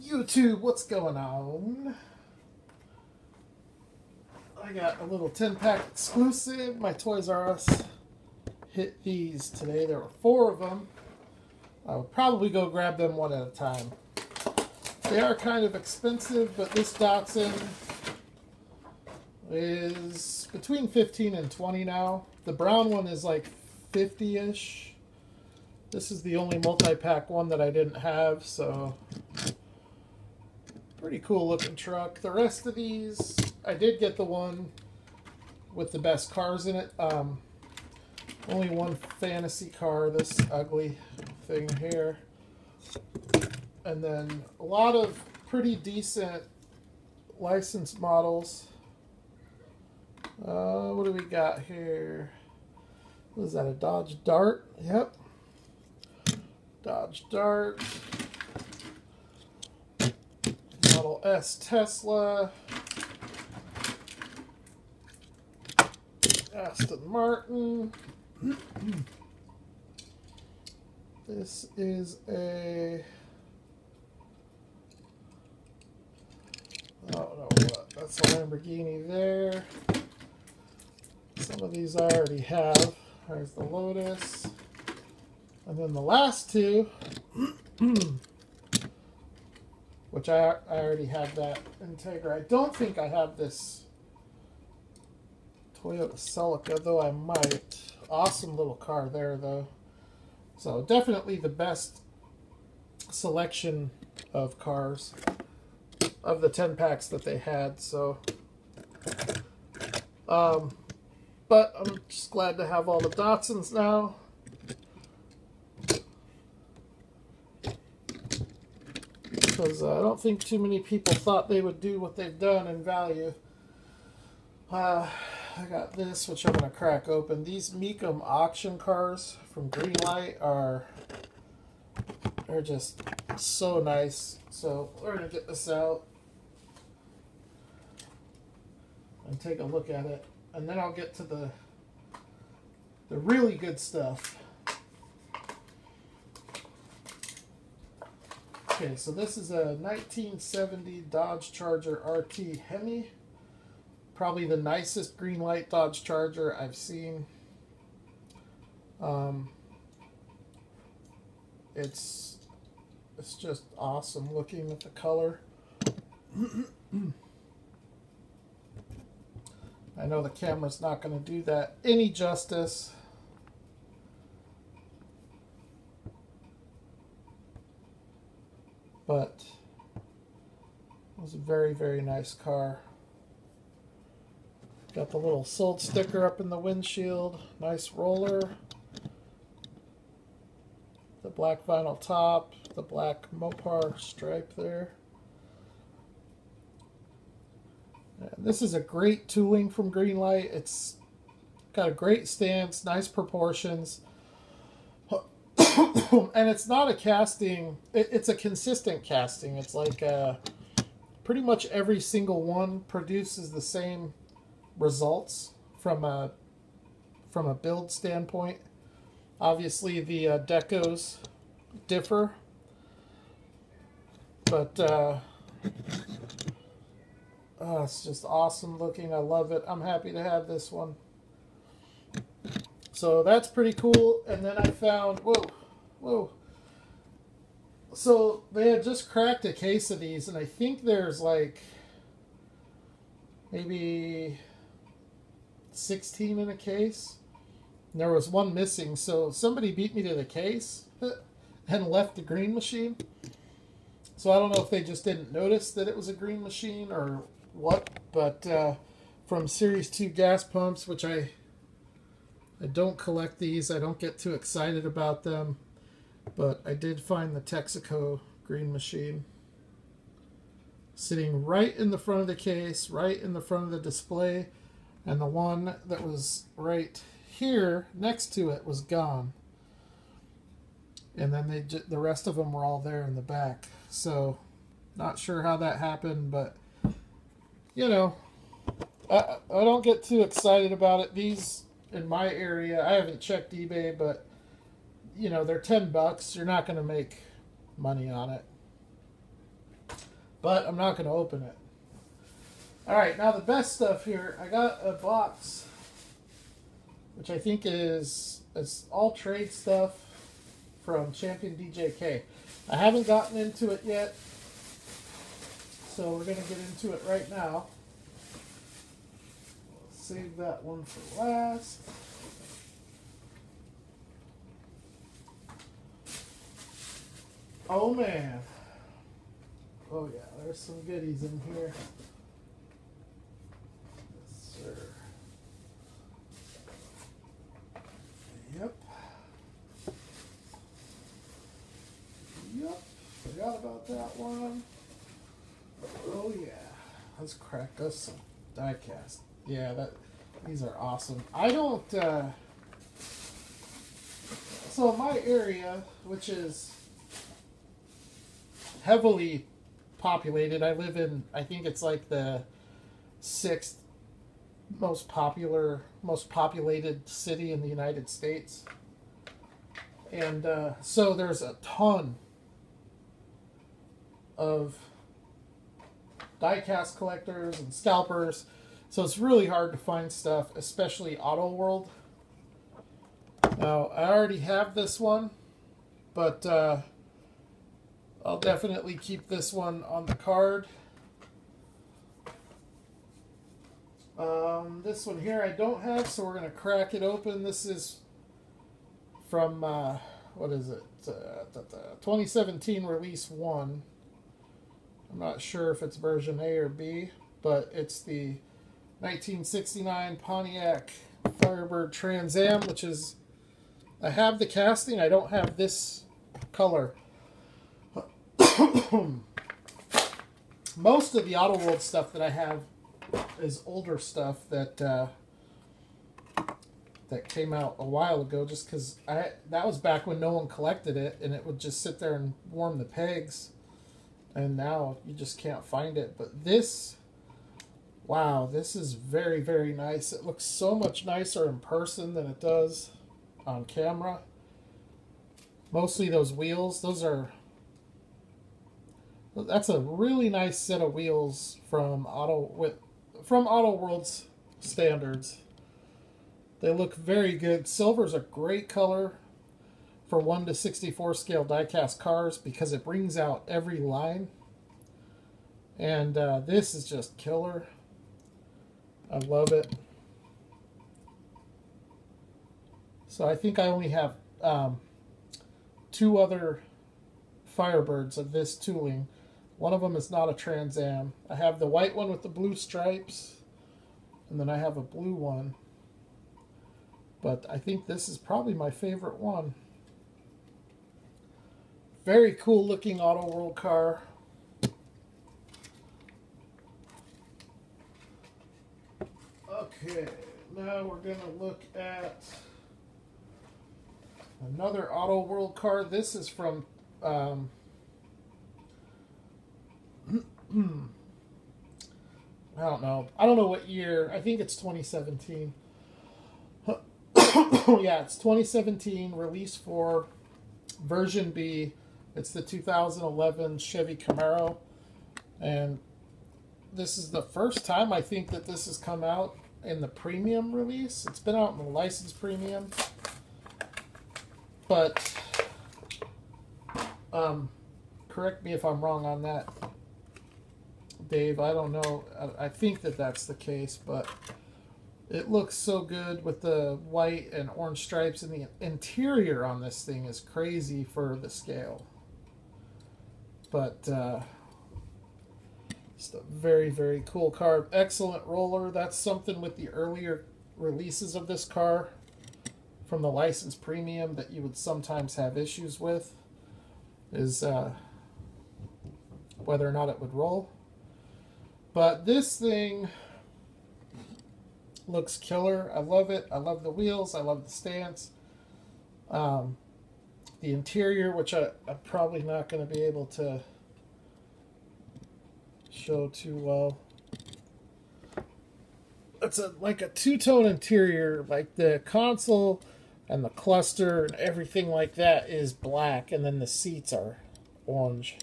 YouTube, what's going on? I got a little 10-pack exclusive. My Toys R Us hit these today. There were 4 of them. I would probably go grab them one at a time. They are kind of expensive, but this Datsun is between 15 and 20 now. The brown one is like 50-ish. This is the only multi-pack one that I didn't have, so pretty cool looking truck. The rest of these, I did get the one with the best cars in it. Only one fantasy car, this ugly thing here. And then a lot of pretty decent licensed models. What do we got here? What is that, a Dodge Dart? Yep. Dodge Dart. Model S Tesla. Aston Martin. This is a... I don't know what. That's a Lamborghini there. Some of these I already have. There's the Lotus. And then the last two, which I already have that Integra. I don't think I have this Toyota Celica, though I might. Awesome little car there, though. So definitely the best selection of cars of the 10 packs that they had. So, but I'm just glad to have all the Datsuns now. Because I don't think too many people thought they would do what they've done in value. I got this, which I'm going to crack open. These Mecum auction cars from Greenlight they're just so nice. So we're going to get this out and take a look at it. And then I'll get to the really good stuff. Okay, so this is a 1970 Dodge Charger RT Hemi. Probably the nicest Greenlight Dodge Charger I've seen. It's just awesome looking at the color. I know the camera's not going to do that any justice. But it was a very, very nice car. Got the little sold sticker up in the windshield. Nice roller. The black vinyl top. The black Mopar stripe there. And this is a great tooling from Greenlight. It's got a great stance, nice proportions. And it's not a casting, it's a consistent casting. It's like pretty much every single one produces the same results from a build standpoint. Obviously the decos differ, but it's just awesome looking. I love it. I'm happy to have this one. So that's pretty cool. And then I found, whoa. So they had just cracked a case of these, and I think there's like maybe 16 in a case. And there was one missing, so somebody beat me to the case and left the green machine. So I don't know if they just didn't notice that it was a green machine or what, but from Series 2 gas pumps, which I don't collect these. I don't get too excited about them. But I did find the Texaco green machine sitting right in the front of the case, right in the front of the display. And the one that was right here next to it was gone. And then the rest of them were all there in the back. So not sure how that happened, but you know, I don't get too excited about it. These in my area, I haven't checked eBay, but you know, they're $10. You're not going to make money on it. but I'm not going to open it. All right, now the best stuff here. I got a box, which I think is all trade stuff from Championdjk. I haven't gotten into it yet, so we're going to get into it right now. Save that one for last. Oh man. Oh yeah, there's some goodies in here. Yes, sir. Yep. Yep. Forgot about that one. Oh yeah. Let's crack us some diecast. Yeah, these are awesome. I don't so my area, which is heavily populated, I live in, I think it's like the 6th most populated city in the United States. And so there's a ton of diecast collectors and scalpers. So it's really hard to find stuff, especially Auto World. Now, I already have this one, but I'll definitely keep this one on the card. This one here I don't have, so we're going to crack it open. This is from, what is it? 2017 Release 1. I'm not sure if it's version A or B, but it's the 1969 Pontiac Firebird Trans Am, which is, I have the casting, I don't have this color. Most of the Auto World stuff that I have is older stuff that that came out a while ago, just because that was back when no one collected it, and it would just sit there and warm the pegs, and now you just can't find it. But this, wow, this is very, very nice. It looks so much nicer in person than it does on camera. Mostly those wheels, that's a really nice set of wheels from Auto World's standards. They look very good. Silver's a great color for 1/64 scale diecast cars because it brings out every line. And this is just killer. I love it. So I think I only have 2 other Firebirds of this tooling. One of them is not a Trans Am. I have the white one with the blue stripes, and then I have a blue one. But I think this is probably my favorite one. Very cool looking Auto World car. Okay, now we're going to look at another Auto World car. This is from I don't know. I don't know what year. I think it's 2017. Yeah, it's 2017, release for version B. It's the 2011 Chevy Camaro. And this is the first time I think that this has come out in the premium release. It's been out in the license premium. But correct me if I'm wrong on that, Dave. I don't know. I think that that's the case, but it looks so good with the white and orange stripes, and the interior on this thing is crazy for the scale. But just a very, very cool car. Excellent roller. That's something with the earlier releases of this car from the license premium that you would sometimes have issues with, is whether or not it would roll. But this thing looks killer. I love it. I love the wheels. I love the stance. The interior, which I'm probably not going to be able to show too well. It's like a two-tone interior. Like the console and the cluster and everything like that is black, and then the seats are orange.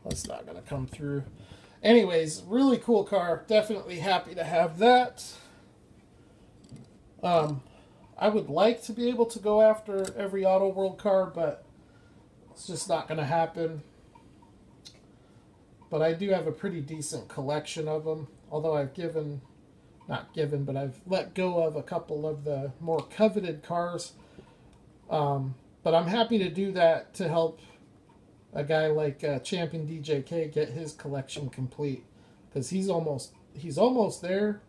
That's not going to come through. Anyways, really cool car. Definitely happy to have that. I would like to be able to go after every Auto World car, but it's just not going to happen. But I do have a pretty decent collection of them. Although I've but I've let go of a couple of the more coveted cars. But I'm happy to do that to help a guy like Championdjk get his collection complete, because he's almost there.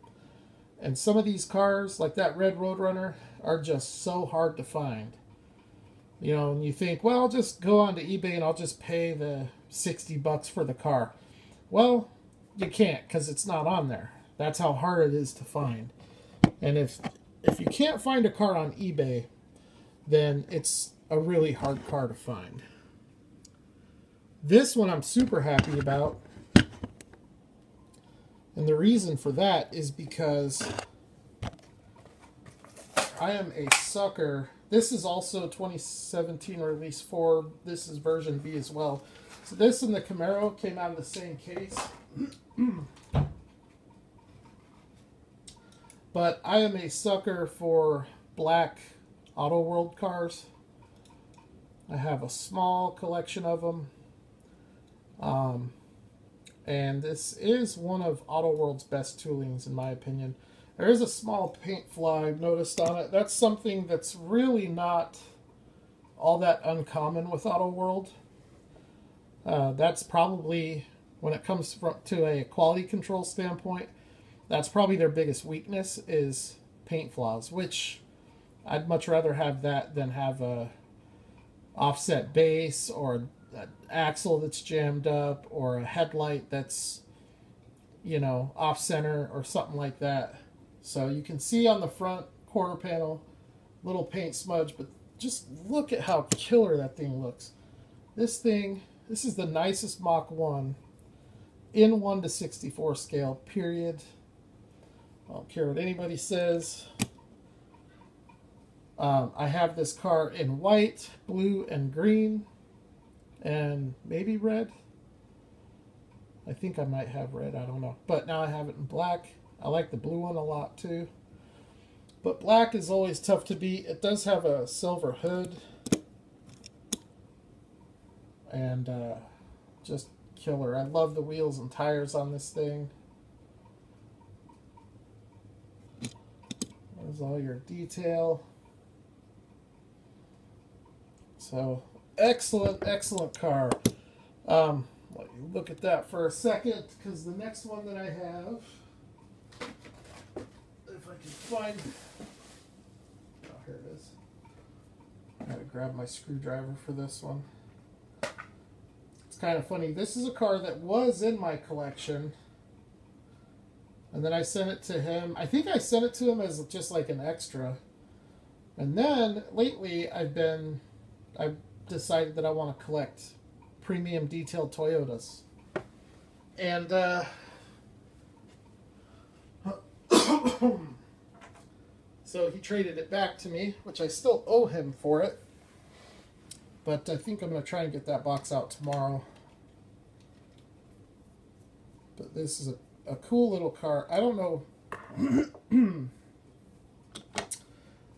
And some of these cars, like that red Roadrunner, are just so hard to find. You know, and you think, well, I'll just go onto eBay and I'll just pay the $60 for the car. Well, you can't, because it's not on there. That's how hard it is to find. And if you can't find a car on eBay, then it's a really hard car to find. This one I'm super happy about. And the reason for that is because I am a sucker. This is also 2017 release 4. This is version B as well. So this and the Camaro came out of the same case. But I am a sucker for black Auto World cars. I have a small collection of them. And this is one of Auto World's best toolings, in my opinion. There is a small paint flaw I've noticed on it. That's something that's really not all that uncommon with Auto World. That's probably, when it comes to a quality control standpoint, that's probably their biggest weakness is paint flaws, which I'd much rather have that than have a offset base or an axle that's jammed up or a headlight that's, you know, off center or something like that. So you can see on the front quarter panel, little paint smudge, but just look at how killer that thing looks. This is the nicest Mach 1 in 1:64 scale, period. I don't care what anybody says. I have this car in white, blue, and green, and maybe red. I think I might have red, I don't know. But now I have it in black. I like the blue one a lot too. But black is always tough to beat. It does have a silver hood. And just killer. I love the wheels and tires on this thing. There's all your detail. So, excellent, excellent car. Let you look at that for a second, because the next one that I have, if I can find, oh, here it is. I gotta grab my screwdriver for this one. It's kind of funny. This is a car that was in my collection, and then I sent it to him. I think I sent it to him as just like an extra. And then lately I've decided that I want to collect premium detailed Toyotas. And so he traded it back to me, which I still owe him for it. But I think I'm going to try and get that box out tomorrow. But this is a cool little car. I don't know.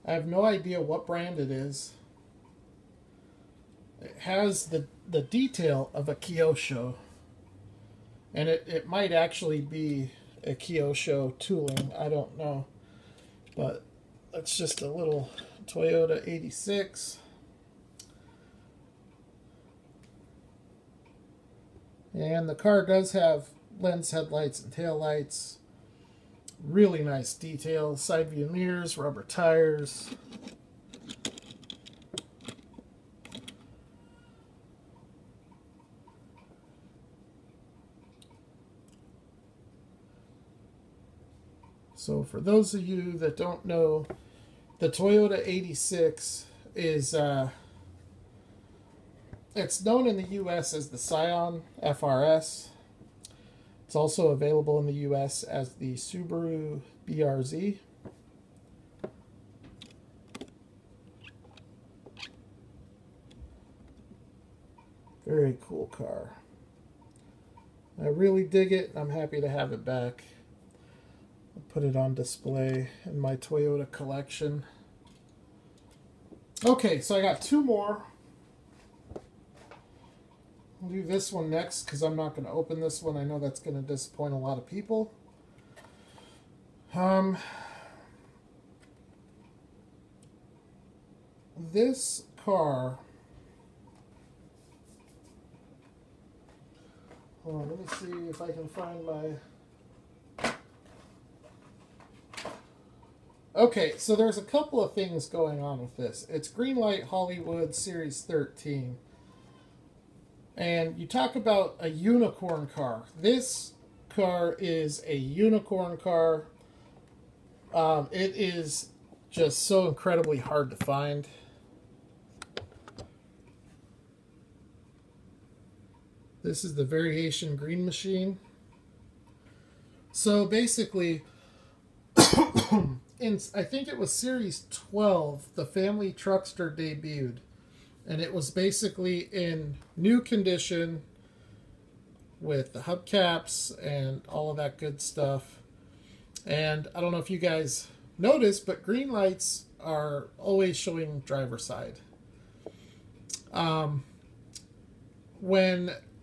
I have no idea what brand it is. It has the detail of a Kyosho. And it might actually be a Kyosho tooling. I don't know. But that's just a little Toyota 86. And the car does have lens headlights and tail lights. Really nice detail. Side view mirrors, rubber tires. So for those of you that don't know, the Toyota 86 is, it's known in the U.S. as the Scion FRS. It's also available in the U.S. as the Subaru BRZ. Very cool car. I really dig it. I'm happy to have it back. I'll put it on display in my Toyota collection. Okay, so I got two more. I'll do this one next because I'm not going to open this one. I know that's going to disappoint a lot of people. This car. Hold on, let me see if I can find my. Okay, so there's a couple of things going on with this. It's Greenlight Hollywood Series 13. And you talk about a unicorn car. This car is a unicorn car. It is just so incredibly hard to find. This is the Variation Green Machine. So basically, I think it was Series 12, the family truckster debuted. And it was basically in new condition with the hubcaps and all of that good stuff. And I don't know if you guys noticed, but green lights are always showing driver's side.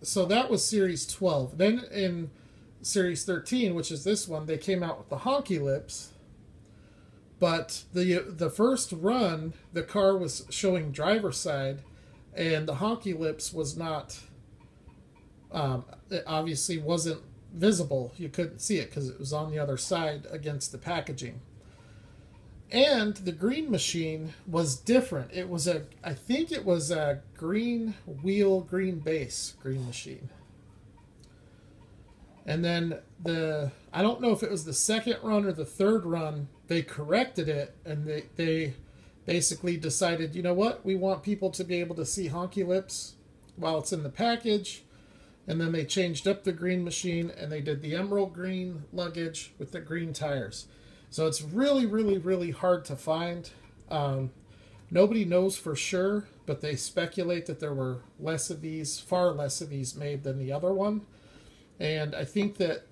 So that was Series 12. Then in Series 13, which is this one, they came out with the honky lips. But the first run, the car was showing driver's side, and the honky lips was not, it obviously wasn't visible. You couldn't see it because it was on the other side against the packaging. And the green machine was different. It was I think it was a green wheel, green base green machine. And then I don't know if it was the second run or the third run, they corrected it, and they basically decided, you know what, we want people to be able to see honky lips while it's in the package. And then they changed up the green machine, and they did the emerald green luggage with the green tires. So it's really, really, really hard to find. Nobody knows for sure, but they speculate that there were less of these, far less of these made than the other one. And I think that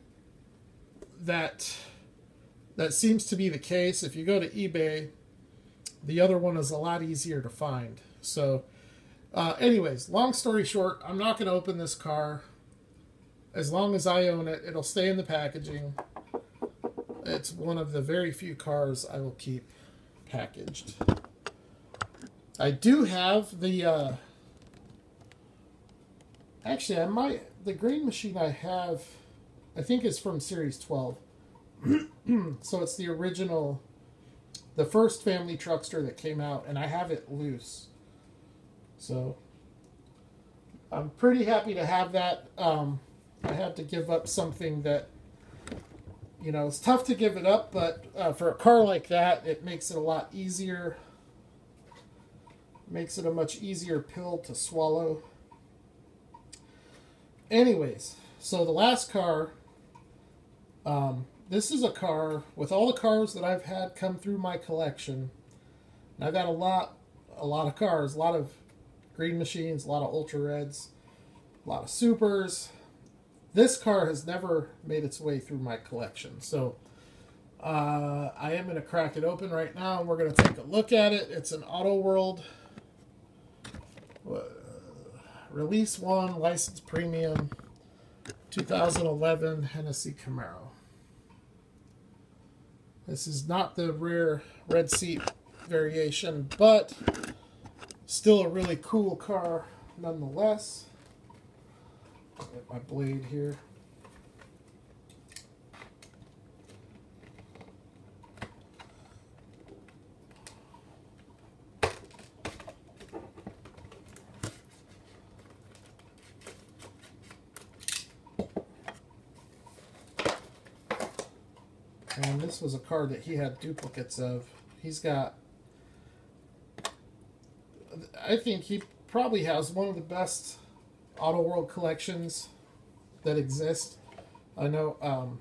seems to be the case. If you go to eBay, the other one is a lot easier to find. So anyways, long story short, I'm not going to open this car. As long as I own it, it'll stay in the packaging. It's one of the very few cars I will keep packaged. I do have the... actually, the green machine I have, I think is from Series 12. So it's the original, the first family truckster that came out, and I have it loose. So I'm pretty happy to have that. I had to give up something that, you know, it's tough to give it up, but for a car like that, it makes it a lot easier. Makes it a much easier pill to swallow. Anyways, so the last car, this is a car with all the cars that I've had come through my collection. And I've got a lot of cars, a lot of green machines, a lot of ultra reds, a lot of supers. This car has never made its way through my collection. So I am going to crack it open right now, and we're going to take a look at it. It's an Auto World Release 1 License Premium 2011 Hennessey Camaro. This is not the rare red seat variation, but still a really cool car nonetheless. Get my blade here. And this was a car that he had duplicates of. He's got, I think he probably has one of the best Auto World collections that exist. I know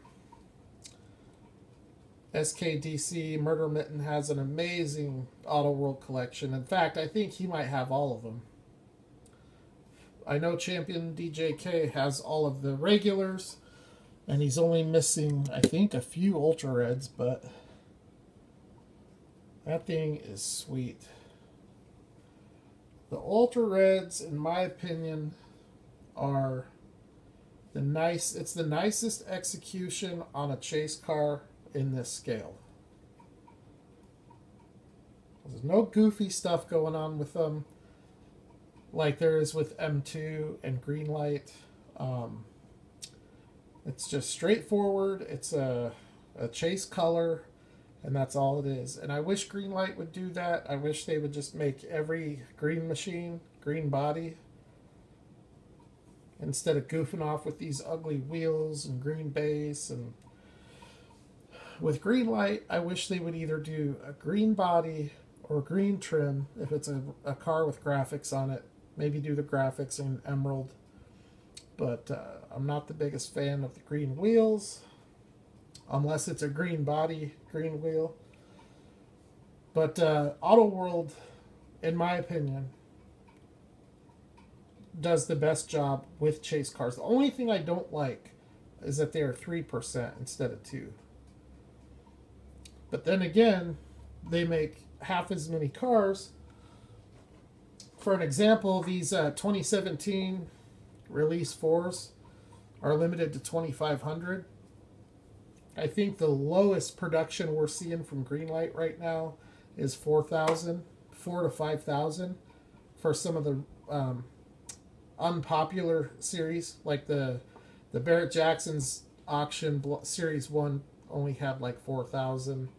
SKDC Murder Mitten has an amazing Auto World collection. In fact, I think he might have all of them. I know Championdjk has all of the regulars, and he's only missing, I think, a few Ultra Reds, but that thing is sweet. The Ultra Reds, in my opinion, are it's the nicest execution on a chase car in this scale. There's no goofy stuff going on with them like there is with M2 and Greenlight. It's just straightforward. It's a chase color, and that's all it is. And I wish Greenlight would do that. I wish they would just make every green machine green body, instead of goofing off with these ugly wheels and green base. And with Greenlight, I wish they would either do a green body or green trim if it's a car with graphics on it. Maybe do the graphics in emerald. But I'm not the biggest fan of the green wheels, unless it's a green body, green wheel. But Auto World, in my opinion, does the best job with chase cars. The only thing I don't like is that they are 3% instead of 2%. But then again, they make half as many cars. For an example, these 2017 release 4s are limited to 2,500. I think the lowest production we're seeing from Greenlight right now is 4,000, 4,000 to 5,000 for some of the unpopular series, like the Barrett Jackson's auction series 1 only had like 4,000.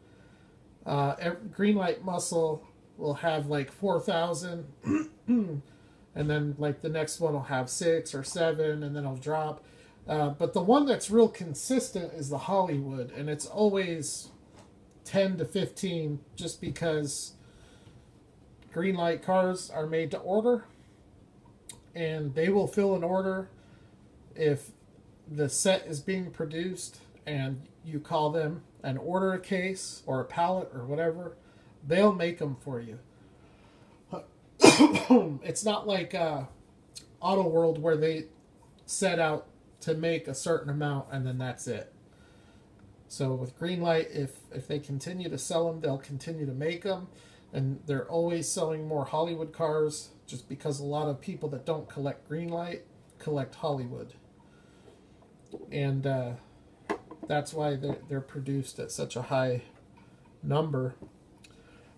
Greenlight Muscle will have like 4,000, and then like the next one will have 6 or 7, and then it'll drop. But the one that's real consistent is the Hollywood, and it's always 10 to 15, just because Greenlight cars are made to order, and they will fill an order if the set is being produced and you call them and order a case or a pallet or whatever. They'll make them for you. It's not like Auto World, where they set out to make a certain amount and then that's it. So with Greenlight, if they continue to sell them, they'll continue to make them. And they're always selling more Hollywood cars, just because a lot of people that don't collect Greenlight collect Hollywood. And that's why they're produced at such a high number.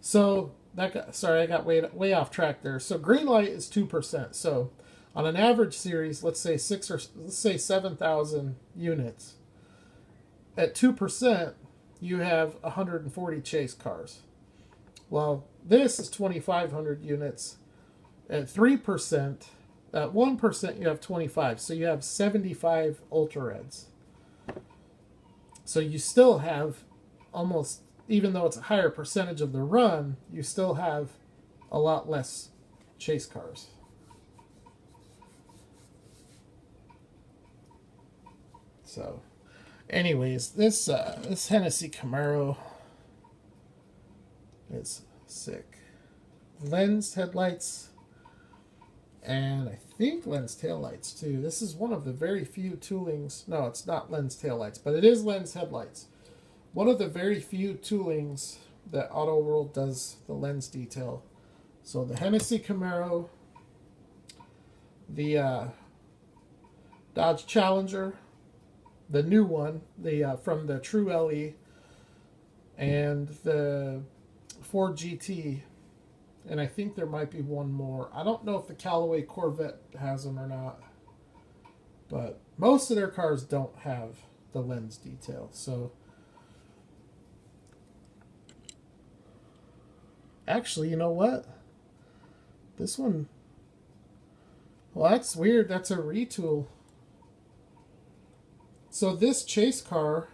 So sorry, I got way off track there. So Greenlight is 2%. So on an average series, let's say 7,000 units. At 2%, you have 140 chase cars. Well, this is 2,500 units. At 3%, at 1%, you have 25. So you have 75 Ultra Reds. So you still have almost, even though it's a higher percentage of the run, you still have a lot less chase cars. So, anyways, this Hennessey Camaro is sick. Lens headlights, and I think lens taillights too. This is one of the very few toolings. No, it's not lens taillights, but it is lens headlights. One of the very few toolings that Auto World does the lens detail. So the Hennessey Camaro, the Dodge Challenger, the new one, the from the True LE, and the Ford GT, and I think there might be one more. I don't know if the Callaway Corvette has them or not, but most of their cars don't have the lens detail. So actually, you know what? This one, well, that's weird. That's a retool. So this chase car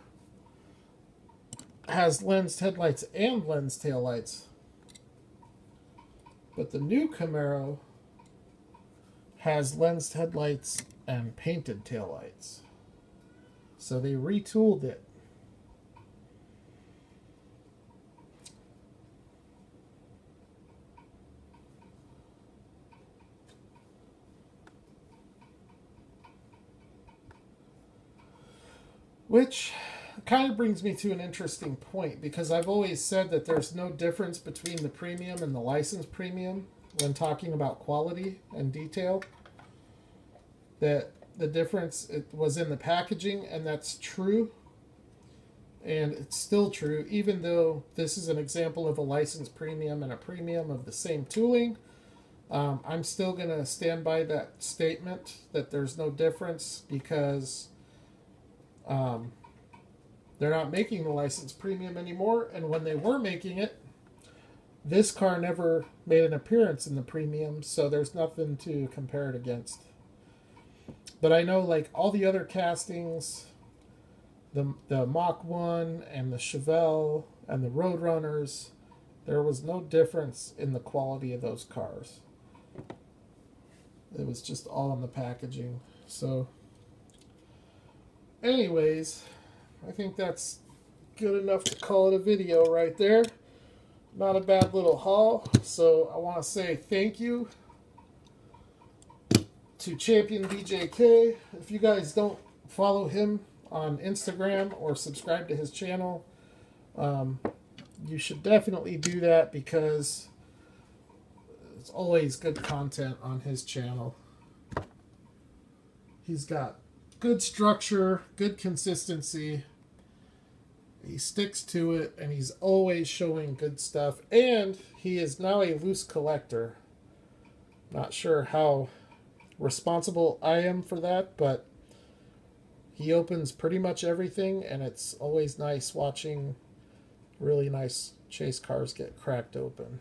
has lensed headlights and lens taillights. But the new Camaro has lensed headlights and painted taillights. So they retooled it. Which kind of brings me to an interesting point, because I've always said that there's no difference between the premium and the license premium when talking about quality and detail. That the difference it was in the packaging, and that's true. And it's still true, even though this is an example of a license premium and a premium of the same tooling. I'm still going to stand by that statement that there's no difference, because they're not making the license premium anymore. And when they were making it, this car never made an appearance in the premium, so there's nothing to compare it against. But I know, like all the other castings, the Mach 1 and the Chevelle and the Roadrunners, there was no difference in the quality of those cars. It was just all in the packaging. So anyways, I think that's good enough to call it a video right there. Not a bad little haul. So I want to say thank you to Championdjk. If you guys don't follow him on Instagram or subscribe to his channel, you should definitely do that, because it's always good content on his channel. He's got good structure, good consistency. He sticks to it, and he's always showing good stuff. And he is now a loose collector. Not sure how responsible I am for that, but he opens pretty much everything, and it's always nice watching really nice chase cars get cracked open.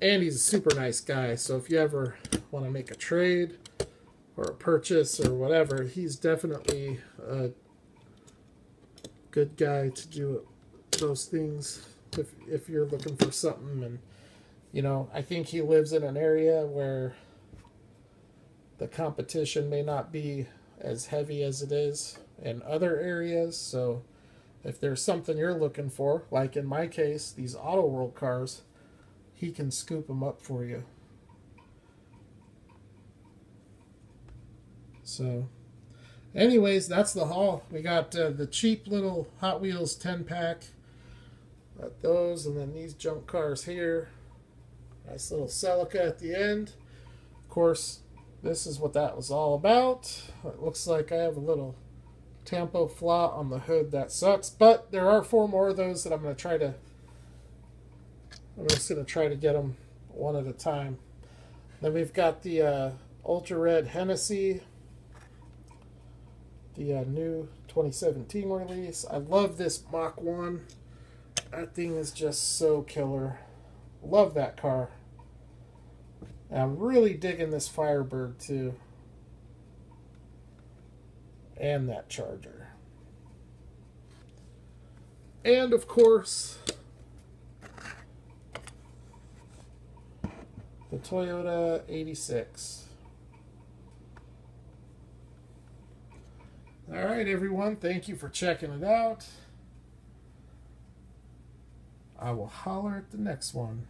And he's a super nice guy, so if you ever want to make a trade or a purchase or whatever, he's definitely a good guy to do those things if you're looking for something. And you know, I think he lives in an area where the competition may not be as heavy as it is in other areas. So if there's something you're looking for, like in my case, these Auto World cars, he can scoop them up for you. So anyways, that's the haul. We got the cheap little Hot Wheels 10-pack. Got those, and then these junk cars here. Nice little Celica at the end. Of course, this is what that was all about. It looks like I have a little Tampo flaw on the hood. That sucks. But there are 4 more of those that I'm just going to try to get them one at a time. Then we've got the Ultra Red Hennessey. The new 2017 release. I love this Mach 1. That thing is just so killer. Love that car. And I'm really digging this Firebird too. And that Charger. And of course, the Toyota 86. Alright everyone, thank you for checking it out. I will holler at the next one.